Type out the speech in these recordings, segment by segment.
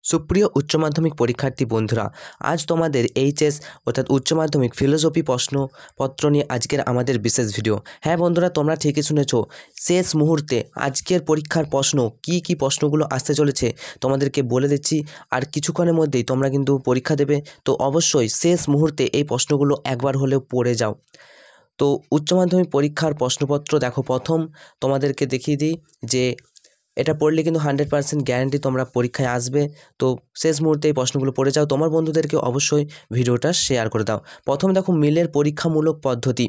সুপ্রিয় উচ্চ মাধ্যমিক পরীক্ষার্থী বন্ধুরা, আজ তোমাদের এইচএস অর্থাৎ উচ্চ মাধ্যমিক ফিলোসফি প্রশ্নপত্র নিয়ে আজকের আমাদের বিশেষ ভিডিও। হ্যাঁ বন্ধুরা, তোমরা ঠিকই শুনেছো, শেষ মুহূর্তে আজকের পরীক্ষার প্রশ্ন কি প্রশ্নগুলো আসতে চলেছে তোমাদেরকে বলে দিচ্ছি। আর কিছুক্ষণের মধ্যেই তোমরা কিন্তু পরীক্ষা দেবে, তো অবশ্যই শেষ মুহূর্তে এই প্রশ্নগুলো একবার হলেও পড়ে যাও। তো উচ্চ মাধ্যমিক পরীক্ষার প্রশ্নপত্র দেখো, প্রথম তোমাদেরকে দেখিয়ে দিই যে এটা পড়লে কিন্তু 100% গ্যারান্টি তোমরা পরীক্ষায় আসবে। তো শেষ মুহূর্তে এই প্রশ্নগুলো পড়ে যাও, তোমার বন্ধুদেরকে অবশ্যই ভিডিওটা শেয়ার করে দাও। প্রথম দেখো, মিলের পরীক্ষামূলক পদ্ধতি,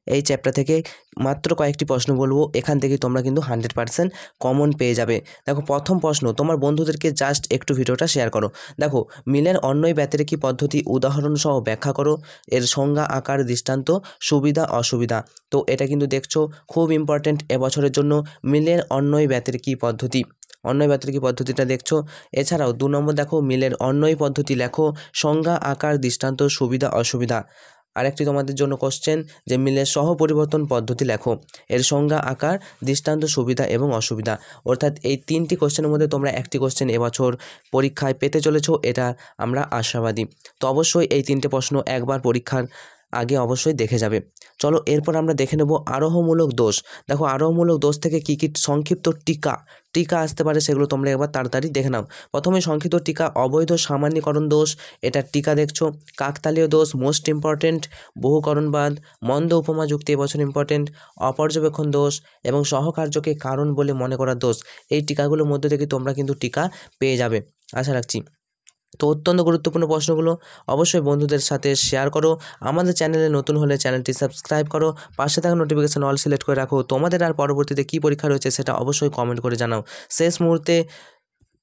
এই চ্যাপ্টার থেকে মাত্র কয়েকটি প্রশ্ন বলবো, এখান থেকে তোমরা কিন্তু 100% কমন পেয়ে যাবে। দেখো প্রথম প্রশ্ন, তোমার বন্ধুদেরকে জাস্ট একটু ভিডিওটা শেয়ার করো। দেখো, মিলের অন্যয় ব্যতিরেকি পদ্ধতি উদাহরণ সহ ব্যাখ্যা করো, এর সংজ্ঞা, আকার, দৃষ্টান্ত, সুবিধা অসুবিধা। তো এটা কিন্তু দেখছো খুব ইম্পর্টেন্ট এবছরের জন্য, মিলের অন্যয় ব্যতিরেকি পদ্ধতি, অন্যয় ব্যতিরেকি পদ্ধতিটা দেখছো। এছাড়াও 2 নম্বর দেখো, মিলের অন্যয় পদ্ধতি লেখো, সংজ্ঞা, আকার, দৃষ্টান্ত, সুবিধা অসুবিধা। আরেকটি তোমাদের জন্য কোশ্চেন যে মিলের সহ পরিবর্তন পদ্ধতি লেখো, এর সংজ্ঞা, আকার, দৃষ্টান্ত, সুবিধা এবং অসুবিধা। অর্থাৎ এই 3টি কোশ্চেনের মধ্যে তোমরা একটি কোশ্চেন এবছর পরীক্ষায় পেতে চলেছো, এটা আমরা আশাবাদী। তো অবশ্যই এই 3টে প্রশ্ন একবার পরীক্ষার আগে অবশ্যই দেখে যাবে। চলো এরপর আমরা দেখে নেব আরোহমূলক দোষ। দেখো আরোহমূলক দোষ থেকে কী সংক্ষিপ্ত টিকা আসতে পারে সেগুলো তোমরা একবার তাড়াতাড়ি দেখে নাও। প্রথমে সংক্ষিপ্ত টিকা, অবৈধ সামান্যীকরণ দোষ, এটার টিকা দেখছো। কাকতালীয় দোষ মোস্ট ইম্পর্টেন্ট, বহুকরণবাদ, মন্দ উপমা যুক্তি এবছর ইম্পর্টেন্ট, অপর্যবেক্ষণ দোষ এবং সহকার্যকে কারণ বলে মনে করার দোষ। এই টিকাগুলোর মধ্যে থেকে তোমরা কিন্তু টিকা পেয়ে যাবে, আশা রাখছি। তো অত্যন্ত গুরুত্বপূর্ণ প্রশ্নগুলো, অবশ্যই বন্ধুদের সাথে শেয়ার করো। আমাদের চ্যানেলে নতুন হলে চ্যানেলটি সাবস্ক্রাইব করো, পাশে থাকা নোটিফিকেশন অল সিলেক্ট করে রাখো। তোমাদের আর পরবর্তীতে কী পরীক্ষা রয়েছে সেটা অবশ্যই কমেন্ট করে জানাও। শেষ মুহূর্তে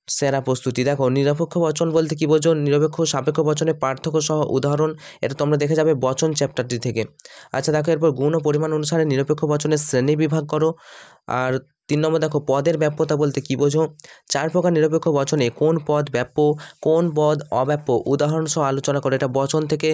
সেরা প্রস্তুতি। দেখো, নিরপেক্ষ বচন বলতে কী বোঝো, নিরপেক্ষ সাপেক্ষ বচনের পার্থক্য সহ উদাহরণ, এটা তোমরা দেখে যাবে বচন চ্যাপ্টারটি থেকে। আচ্ছা দেখো, এরপর গুণ ও পরিমাণ অনুসারে নিরপেক্ষ বচনের শ্রেণী বিভাগ করো। আর 3 নম্বর দেখো, পদের ব্যাপ্যতা বলতে কী বোঝো, 4 প্রকার নিরপেক্ষ বচনে কোন পদ ব্যাপ্য, কোন পদ অব্যাপ্য, উদাহরণ সহ আলোচনা করো, এটা বচন থেকে।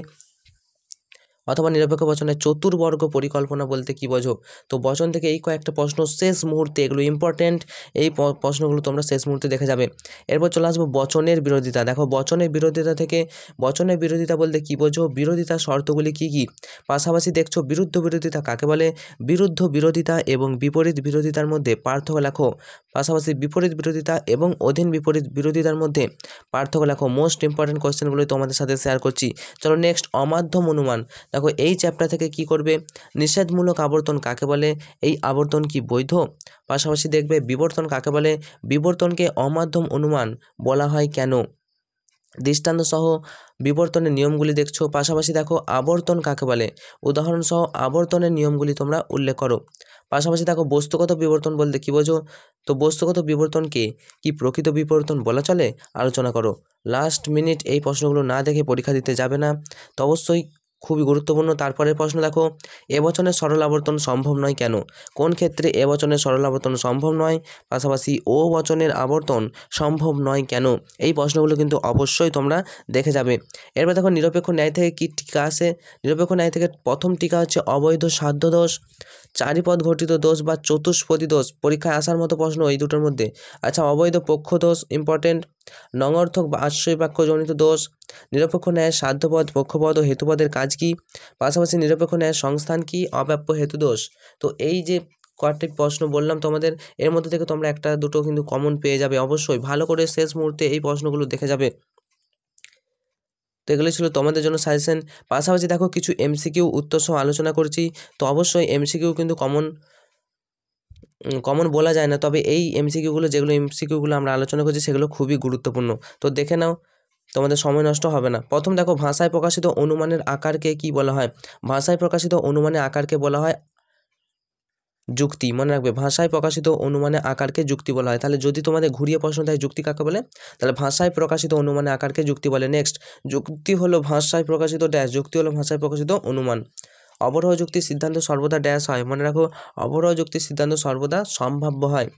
অথবা নিরপেক্ষ বচনের চতুর্বর্গ পরিকল্পনা বলতে কী বোঝো। তো বচন থেকে এই কয়েকটা প্রশ্ন শেষ মুহূর্তে, এগুলো ইম্পর্টেন্ট, এই প্রশ্নগুলো তোমরা শেষ মুহূর্তে দেখে যাবে। এরপর চলে আসবো বচনের বিরোধিতা। দেখো বচনের বিরোধিতা থেকে, বচনের বিরোধিতা বলতে কী বোঝো, বিরোধিতার শর্তগুলি কী কী। পাশাপাশি দেখছো বিরুদ্ধ বিরোধিতা কাকে বলে, বিরুদ্ধ বিরোধিতা এবং বিপরীত বিরোধিতার মধ্যে পার্থক্য লেখো। পাশাপাশি বিপরীত বিরোধিতা এবং অধীন বিপরীত বিরোধিতার মধ্যে পার্থক্য লেখো। মোস্ট ইম্পর্টেন্ট কোয়েশ্চেনগুলো তোমাদের সাথে শেয়ার করছি। চলো নেক্সট, অমাধ্যম অনুমান। দেখো এই চ্যাপ্টার থেকে কি করবে, নিষেধমূলক আবর্তন কাকে বলে, এই আবর্তন কি বৈধ। পাশাপাশি দেখবে বিবর্তন কাকে বলে, বিবর্তনকে অমাধ্যম অনুমান বলা হয় কেন। দৃষ্টান্ত সহ বিবর্তনের নিয়মগুলি দেখছো। পাশাপাশি দেখো আবর্তন কাকে বলে, উদাহরণ সহ আবর্তনের নিয়মগুলি তোমরা উল্লেখ করো। পাশাপাশি দেখো বস্তুগত বিবর্তন বলতে কী বোঝো, তো বস্তুগত বিবর্তনকে কি প্রকৃত বিবর্তন বলা চলে, আলোচনা করো। লাস্ট মিনিট এই প্রশ্নগুলো না দেখে পরীক্ষা দিতে যাবে না, তো অবশ্যই খুবই গুরুত্বপূর্ণ। তারপরের প্রশ্ন দেখো, এবচনের সরল আবর্তন সম্ভব নয় কেন, কোন ক্ষেত্রে এবচনের সরল আবর্তন সম্ভব নয়। পাশাপাশি ও বচনের আবর্তন সম্ভব নয় কেন। এই প্রশ্নগুলো কিন্তু অবশ্যই তোমরা দেখে যাবে। এরপর দেখো নিরপেক্ষ ন্যায় থেকে কী টিকা আসে। নিরপেক্ষ ন্যায় থেকে প্রথম টিকা হচ্ছে অবৈধ সাধ্য দোষ, চারিপদ ঘটিত দোষ বা চতুষ্পদী দোষ, পরীক্ষায় আসার মতো প্রশ্ন এই দুটোর মধ্যে। আচ্ছা, অবৈধ পক্ষ দোষ ইম্পর্টেন্ট, নঙর্থক বা আশ্রয় বাক্যজনিত দোষ, নিরপেক্ষ ন্যায়ের সাধ্যপদ, পক্ষপদ ও হেতুপদের কাজ কী। পাশাপাশি নিরপেক্ষ ন্যায়ের সংস্থান কী, অব্যাপ্য হেতু দোষ। তো এই যে কয়েকটি প্রশ্ন বললাম তোমাদের, এর মধ্যে থেকে তোমরা একটা দুটো কিন্তু কমন পেয়ে যাবে। অবশ্যই ভালো করে শেষ মুহূর্তে এই প্রশ্নগুলো দেখে যাবে। তো এগুলো ছিল তোমাদের জন্য সাজেশন। পাশাপাশি দেখো কিছু এমসিকিউ উত্তর সহ আলোচনা করছি। তো অবশ্যই এমসিকিউ কিন্তু কমন বলা যায় না, তবে এই যেগুলো এমসিকিউগুলো আমরা আলোচনা করছি সেগুলো খুবই গুরুত্বপূর্ণ। তো দেখে নাও, তোমাদের সময় নষ্ট হবে না। প্রথম দেখো, ভাষায় প্রকাশিত অনুমানের আকারকে কি বলা হয়। ভাষায় প্রকাশিত অনুমানের আকারকে বলা হয় যুক্তি। মনে রাখবে, ভাষায় প্রকাশিত অনুমানের আকারকে যুক্তি বলা হয়। তাহলে যদি তোমাদের ঘুরিয়ে প্রশ্ন দেয় যুক্তি কাকে বলে, তাহলে ভাষায় প্রকাশিত অনুমানের আকারকে যুক্তি বলে। নেক্সট, যুক্তি হলো ভাষায় প্রকাশিত ড্যাশ, যুক্তি হলো ভাষায় প্রকাশিত অনুমান। অবরোহ যুক্তির সিদ্ধান্ত সর্বদা ড্যাশ হয়, মনে রাখো অবরোহ যুক্তির সিদ্ধান্ত সর্বদা সম্ভাব্য হয়।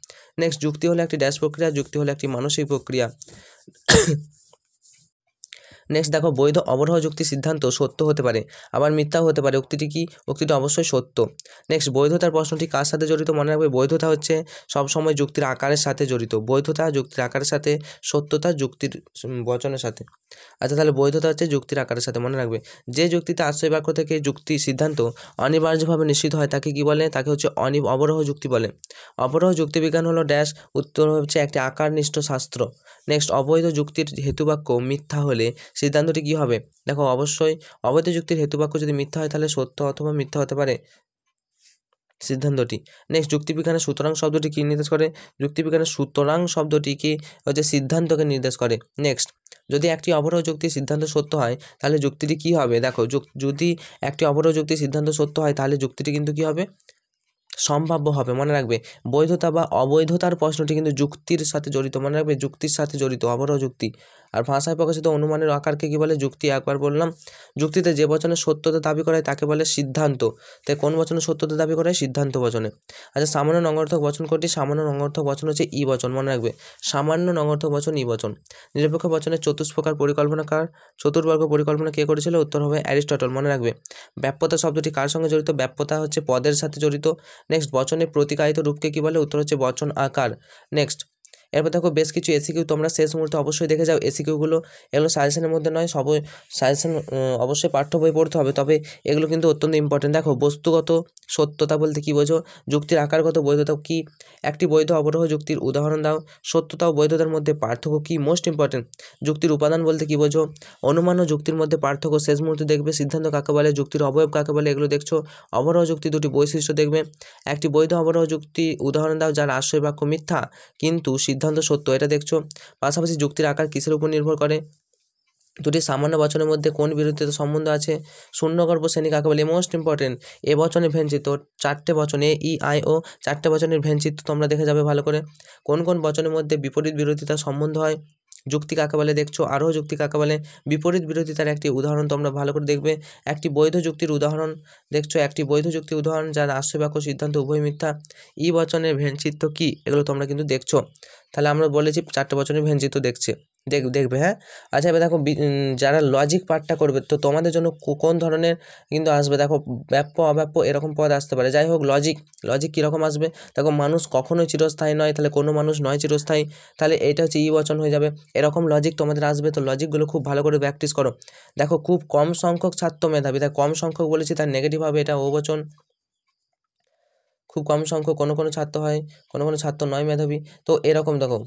নেক্সট, যুক্তি হলো একটি ড্যাশ প্রক্রিয়া, যুক্তি হলো একটি মানসিক প্রক্রিয়া। নেক্সট দেখো, বৈধ অবরোহ যুক্তির সিদ্ধান্ত সত্য হতে পারে আবার মিথ্যাও হতে পারে। উক্তিটি কি? উক্তিটি অবশ্যই সত্য। নেক্সট, বৈধতার প্রশ্নটি কার সাথে জড়িত? মনে রাখবে, বৈধতা হচ্ছে সবসময় যুক্তির আকারের সাথে জড়িত। বৈধতা যুক্তির আকারের সাথে, সত্যতা যুক্তির বচনের সাথে। আচ্ছা, তাহলে বৈধতা হচ্ছে যুক্তির আকারের সাথে, মনে রাখবে। যে যুক্তিতে আশ্রয় বাক্য থেকে যুক্তি সিদ্ধান্ত অনিবার্যভাবে নিশ্চিত হয় তাকে কি বলে? তাকে হচ্ছে অবরোহ যুক্তি বলে। অবরোহ যুক্তিবিজ্ঞান হলো ড্যাশ, উত্তর হচ্ছে একটি আকারনিষ্ঠ শাস্ত্র। নেক্সট, অবৈধ যুক্তির হেতুবাক্য মিথ্যা হলে সিদ্ধান্তটি কি হবে? দেখো, অবশ্যই অবৈধ যুক্তির হেতুবাক্য যদি মিথ্যা হয় তাহলে সত্য অথবা মিথ্যা হতে পারে সিদ্ধান্তটি। নেক্সট, যুক্তিবিজ্ঞানের সুতরাং শব্দটি কী নির্দেশ করে? যুক্তিবিজ্ঞানের সুতরাং শব্দটি কি হচ্ছে সিদ্ধান্তকে নির্দেশ করে। নেক্সট, যদি একটি অবরোহ যুক্তির সিদ্ধান্ত সত্য হয় তাহলে যুক্তিটি কি হবে? দেখো, যদি একটি অবরোহ যুক্তির সিদ্ধান্ত সত্য হয় তাহলে যুক্তিটি কিন্তু কি হবে? সম্ভাব্য হবে। মনে রাখবে, বৈধতা বা অবৈধতার প্রশ্নটি কিন্তু যুক্তির সাথে জড়িত। মনে রাখবে, যুক্তির সাথে জড়িত অবরোহ যুক্তি। আর ভাষায় প্রকাশিত অনুমানের আকারকে কি বলে? যুক্তি। একবার বললাম, যুক্তিতে যে বচনে সত্যতা দাবি করা হয় তাকে বলে সিদ্ধান্ত। তাই কোন বচনে সত্যতা দাবি করা হয়? সিদ্ধান্ত বচনে। আচ্ছা, সামান্য নঙ্গর্থক বচন কোনটি? সামান্য নঙ্গর্থক বচন হচ্ছে ই বচন। মনে রাখবে, সামান্য নঙ্গর্থক বচন ই বচন। নিরপেক্ষ বচনের চতুষ্প্রকার পরিকল্পনাকার, চতুর্বর্গ পরিকল্পনা কে করেছিল? উত্তর হবে অ্যারিস্টটল। মনে রাখবে, ব্যাপ্যতা শব্দটি কার সঙ্গে জড়িত? ব্যাপ্যতা হচ্ছে পদের সাথে জড়িত। নেক্সট, বচনের প্রতিকায়িত রূপকে কি বলে? উত্তর হচ্ছে বচন আকার। নেক্সট, এরপর দেখো, বেশ কিছু এসিকিউ তোমরা শেষ মুহূর্তে অবশ্যই দেখে যাও। এসিকিউগুলো এগুলো সাজেশনের মধ্যে নয়, সবই সাজেশন অবশ্যই পাঠ্য বই পড়তে হবে, তবে এগুলো কিন্তু অত্যন্ত ইম্পর্টেন্ট। দেখো, বস্তুগত সত্যতা বলতে কি বোঝো? যুক্তির আকারগত বৈধতা কি? একটি বৈধ অবরোহ যুক্তির উদাহরণ দাও। সত্যতা ও বৈধতার মধ্যে পার্থক্য কি? Most important. যুক্তির উপাদান বলতে কি বোঝো? অনুমান ও যুক্তির মধ্যে পার্থক্য শেষ মুহূর্তে দেখবে। সিদ্ধান্ত কাকে বলে? যুক্তির অবয়ব কাকে বলে? এগুলো দেখছো। অবরোহ যুক্তি দুটি বৈশিষ্ট্য দেখবে। একটি বৈধ অবরোহ যুক্তি উদাহরণ দাও যার আশ্রয় বাক্য মিথ্যা কিন্তু সিদ্ধান্ত সত্য, এটা দেখছো। পাশাপাশি যুক্তির আকার কিসের উপর নির্ভর করে? দুটি সামান্য বচনের মধ্যে কোন বিরোধিতা সম্বন্ধ আছে? শূন্যগর্ভ শ্রেণী কাকে বলে? Most important. এ বচনে ভেঞ্চিত, চারটে বচন এ, ই, আই, ও, চারটে বচনের ভেঞ্চিত তোমরা দেখে যাবে ভালো করে। কোন কোন বচনের মধ্যে বিপরীত বিরোধিতার সম্বন্ধ হয়? যুক্তি কাকে বলে দেখছো। আরোহ যুক্তি কাকে বলে? বিপরীত বিরোধিতার একটি উদাহরণ তোমরা ভালো করে দেখবে। একটি বৈধ যুক্তির উদাহরণ দেখছো। একটি বৈধ যুক্তির উদাহরণ যার আশ্রয় বাক্য সিদ্ধান্ত উভয় মিথ্যা। ই বচনের ভেঞ্চিত্ত কি? এগুলো তোমরা কিন্তু দেখছো। তাহলে আমরা বলেছি চারটে বচনের ভেঞ্চিত্ত দেখবে। হ্যাঁ, আচ্ছা, এবার দেখো, যারা লজিক পার্টটা করবে তো তোমাদের জন্য কোন ধরনের কিন্তু আসবে? দেখো, ব্যাপ্য অব্যাপ্য এরকম পদ আসতে পারে। যাই হোক, লজিক কীরকম আসবে? দেখো, মানুষ কখনোই চিরস্থায়ী নয়, তাহলে কোনো মানুষ নয় চিরস্থায়ী, তাহলে এটা হচ্ছে ই বচন হয়ে যাবে। এরকম লজিক তোমাদের আসবে, তো লজিকগুলো খুব ভালো করে প্র্যাকটিস করো। দেখো, খুব কম সংখ্যক ছাত্র মেধাবী, তাই কম সংখ্যক বলেছি, তার নেগেটিভ হবে এটা ও বচন। খুব কম সংখ্যক কোনো ছাত্র হয়, কোনো ছাত্র নয় মেধাবী, তো এরকম দেখো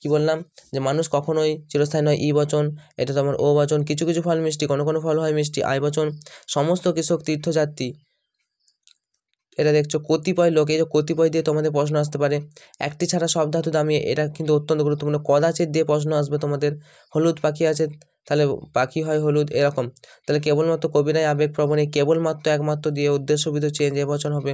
কি বললাম যে মানুষ কখনোই চিরস্থায়ী নয়, ই বচন, এটা তোমার ও বচন। কিছু কিছু ফল মিষ্টি, কোনো ফল হয় মিষ্টি, আই বচন। সমস্ত কৃষক তীর্থযাত্রী, এটা দেখছো। কতিপয় লোক, এই যে কতিপয় দিয়ে তোমাদের প্রশ্ন আসতে পারে। একটি ছাড়া সব ধাতু দামি, এটা কিন্তু অত্যন্ত গুরুত্বপূর্ণ। কদাচিৎ দিয়ে প্রশ্ন আসবে তোমাদের। হলুদ পাখি আছে, তাহলে পাখি হয় হলুদ, এরকম। তাহলে কেবলমাত্র কবিরাই আবেগপ্রবণ, এই কেবলমাত্র একমাত্র দিয়ে উদ্দেশ্যবিধ চেঞ্জ, এ বচন হবে।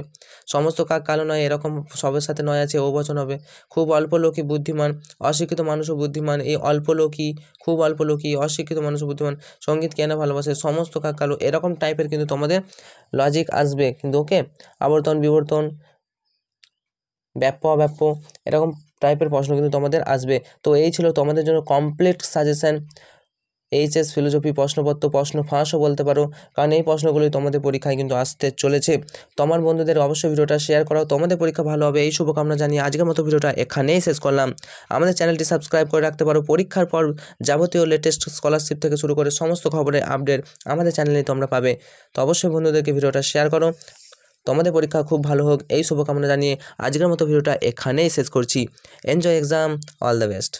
সমস্ত কাক কালো নয়, এরকম সবের সাথে নয় আছে, ও বচন হবে। খুব অল্প লোকই বুদ্ধিমান, অশিক্ষিত মানুষও বুদ্ধিমান, এই অল্প লোকই, খুব অল্প লোকই, অশিক্ষিত মানুষও বুদ্ধিমান। সঙ্গীত কেন ভালোবাসে, সমস্ত কাক কালো, এরকম টাইপের কিন্তু তোমাদের লজিক আসবে কিন্তু। ওকে, আবর্তন বিবর্তন, ব্যাপ্য অব্যাপ্য, এরকম টাইপের প্রশ্ন কিন্তু তোমাদের আসবে। তো এই ছিল তোমাদের জন্য কমপ্লিট সাজেশন এইচএস ফিলোসফি প্রশ্নপত্র। প্রশ্ন ফাঁসও বলতে পারো, কারণ এই প্রশ্নগুলোই তোমাদের পরীক্ষায় কিন্তু আসতে চলেছে। তোমার বন্ধুদের অবশ্যই ভিডিওটা শেয়ার করাও, তোমাদের পরীক্ষা ভালো হবে এই শুভকামনা জানিয়ে আজকের মতো ভিডিওটা এখানেই শেষ করলাম। আমাদের চ্যানেলটি সাবস্ক্রাইব করে রাখতে পারো। পরীক্ষার পর যাবতীয় লেটেস্ট স্কলারশিপ থেকে শুরু করে সমস্ত খবরের আপডেট আমাদের চ্যানেলে তোমরা পাবে। তো অবশ্যই বন্ধুদেরকে ভিডিওটা শেয়ার করো। তোমাদের পরীক্ষা খুব ভালো হোক এই শুভকামনা জানিয়ে আজকের মতো ভিডিওটা এখানেই শেষ করছি। Enjoy exam, all the best.